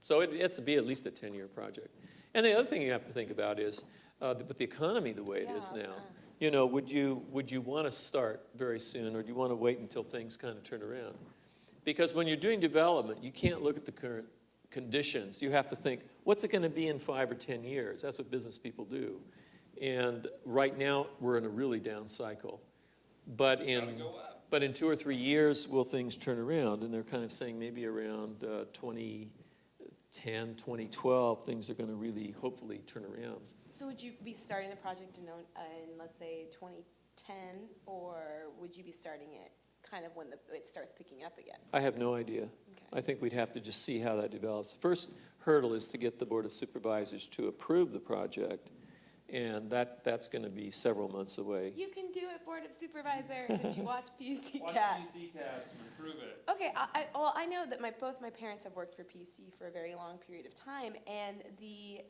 So it's to be at least a 10-year project. And the other thing you have to think about is, with the economy the way it is now, you know, would you want to start very soon, or do you want to wait until things kind of turn around? Because when you're doing development, you can't look at the current conditions. You have to think, what's it going to be in 5 or 10 years? That's what business people do. And right now, we're in a really down cycle. But in 2 or 3 years, will things turn around? And they're kind of saying maybe around 2010, 2012, things are going to really, hopefully, turn around. So would you be starting the project in let's say, 2010, or would you be starting it kind of when it starts picking up again? I have no idea. Okay. I think we'd have to just see how that develops. The first hurdle is to get the Board of Supervisors to approve the project, and that's going to be several months away. You can do it, Board of Supervisors, if you watch PUC-Cast. Watch PUC-Cast and prove it. Okay, I know that both my parents have worked for PUC for a very long period of time, and the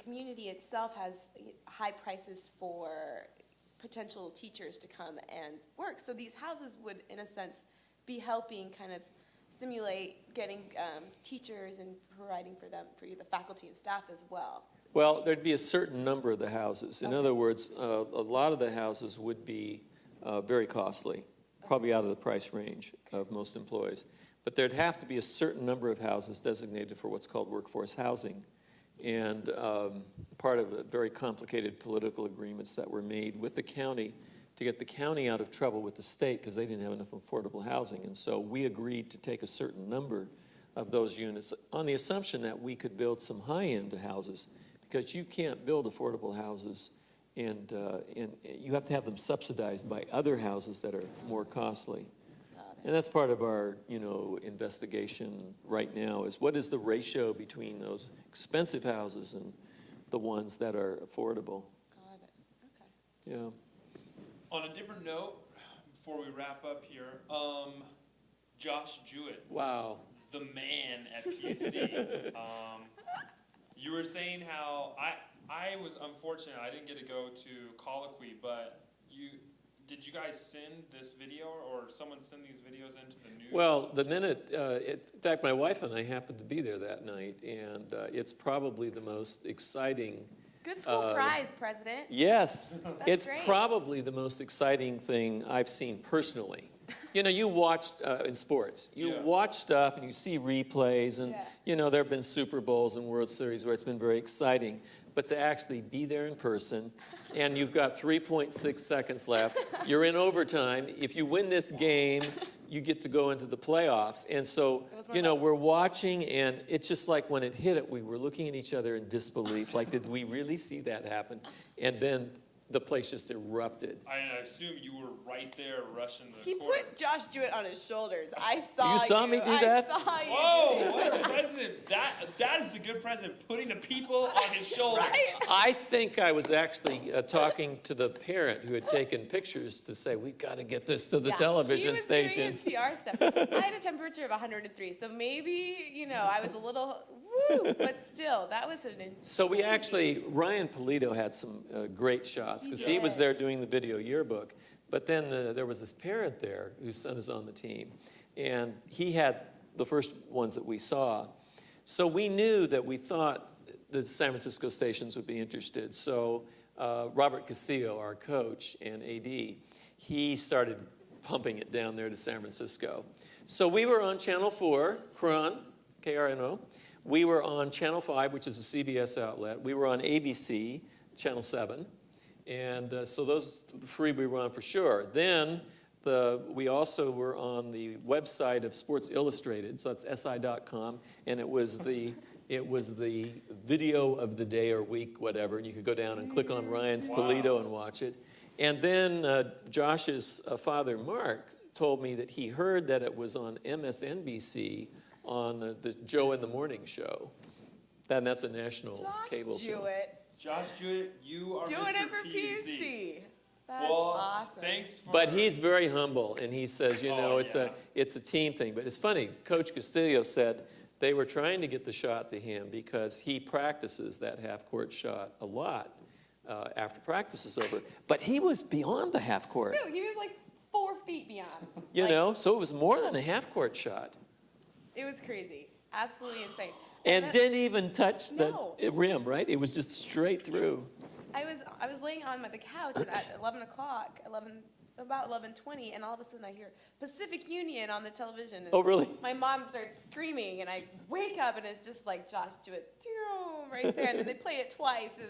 community itself has high prices for potential teachers to come and work. So these houses would, in a sense, be helping kind of simulate getting teachers and providing for them, for the faculty and staff as well. Well, there'd be a certain number of the houses. In other words, a lot of the houses would be very costly, probably out of the price range of most employees. But there'd have to be a certain number of houses designated for what's called workforce housing. And part of very complicated political agreements that were made with the county to get the county out of trouble with the state because they didn't have enough affordable housing. And so we agreed to take a certain number of those units on the assumption that we could build some high-end houses, because you can't build affordable houses and you have to have them subsidized by other houses that are more costly. And that's part of our, investigation right now, is what is the ratio between those expensive houses and the ones that are affordable. Got it. Okay. Yeah. On a different note, before we wrap up here, Josh Jewett. Wow. The man at PUC. You were saying how I was unfortunate. I didn't get to go to colloquy, but did you guys send this video, or someone send these videos into the news? Well, the minute, in fact, my wife and I happened to be there that night, and it's probably the most exciting. Good school prize, President. Yes, it's great. Probably the most exciting thing I've seen personally. You watch in sports, you watch stuff and you see replays, and there have been Super Bowls and World Series where it's been very exciting. But to actually be there in person, and you've got 3.6 seconds left, you're in overtime. If you win this game, you get to go into the playoffs. And so, we're watching, and it's just like when it hit it, we were looking at each other in disbelief. Like, did we really see that happen? And then the place just erupted. I assume you were right there rushing the He court. put Josh Jewett on his shoulders. I saw you. Saw me do that? I saw you. Whoa, what a president. That is a good president, putting the people on his shoulders. Right? I think I was actually talking to the parent who had taken pictures to say, we've got to get this to the television stations. He was doing his PR stuff. I had a temperature of 103, so maybe, I was a little, but still, that was an insane. So we actually, Ryan Polito had some great shots, because he was there doing the video yearbook. But then there was this parent there whose son is on the team, and he had the first ones that we saw. So we knew that we thought the San Francisco stations would be interested. So Robert Castillo, our coach and AD, he started pumping it down there to San Francisco. So we were on Channel 4, KRNO. We were on Channel 5, which is a CBS outlet. We were on ABC, Channel 7. And so those three we were on for sure. Then we also were on the website of Sports Illustrated, so that's si.com, and it was the video of the day or week, whatever, and you could go down and click on Ryan's Polito and watch it. And then Josh's father, Mark, told me that he heard that it was on MSNBC on the Joe in the Morning show. And that's a national cable show. Josh Jewett, you are doing Mr. it for PUC. That's well, awesome. Thanks for. But he's very humble, and he says, it's a team thing. But it's funny, Coach Castillo said they were trying to get the shot to him because he practices that half-court shot a lot after practice is over. But he was beyond the half-court. No, he was like 4 feet beyond. So it was more than a half-court shot. It was crazy. Absolutely insane. And then- didn't even touch the No. rim, right? It was just straight through. I was laying on the couch at 11 o'clock, about 11:20, and all of a sudden I hear Pacific Union on the television. And Oh, really? my mom starts screaming, and I wake up, and it's just like Josh do it right there. And then they played it twice. It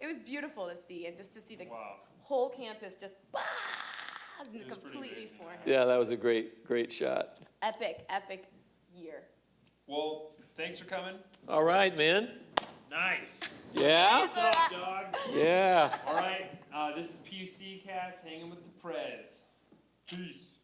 was beautiful to see, and just to see the Wow. whole campus just and It was pretty completely amazing. swarm. Yeah, that was a great shot. Epic year. Well, thanks for coming. All right, man. Nice. Yeah? What's up, dog? Yeah. All right, this is PUC-Cast, hanging with the Prez. Peace.